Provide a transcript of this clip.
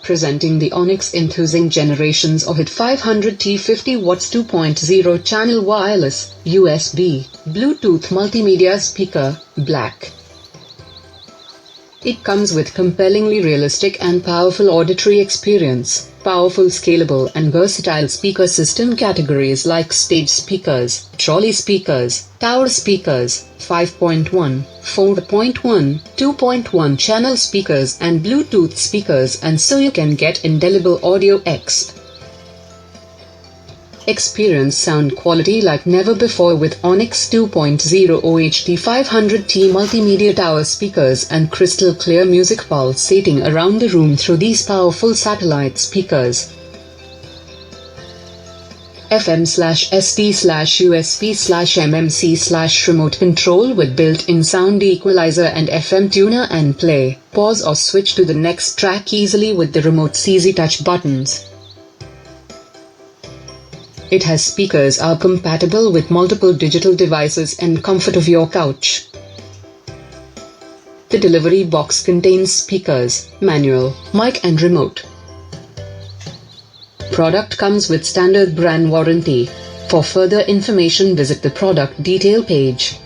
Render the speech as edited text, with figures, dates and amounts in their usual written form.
Presenting the Onix Enthusing Generations OHT 500T 50W 2.0 channel wireless, USB, Bluetooth multimedia speaker, black. It comes with compellingly realistic and powerful auditory experience, powerful scalable and versatile speaker system categories like stage speakers, trolley speakers, tower speakers, 5.1, 4.1, 2.1 channel speakers and Bluetooth speakers, and so you can get indelible audio exp. Experience sound quality like never before with Onix 2.0 OHT-500T Multimedia Tower Speakers and crystal clear music pulsating around the room through these powerful satellite speakers. FM/SD/USB/MMC/remote control with built-in sound equalizer and FM tuner, and play, pause or switch to the next track easily with the remote's easy touch buttons. It has speakers are compatible with multiple digital devices and comfort of your couch. The delivery box contains speakers, manual, mic and remote. Product comes with standard brand warranty. For further information visit the product detail page.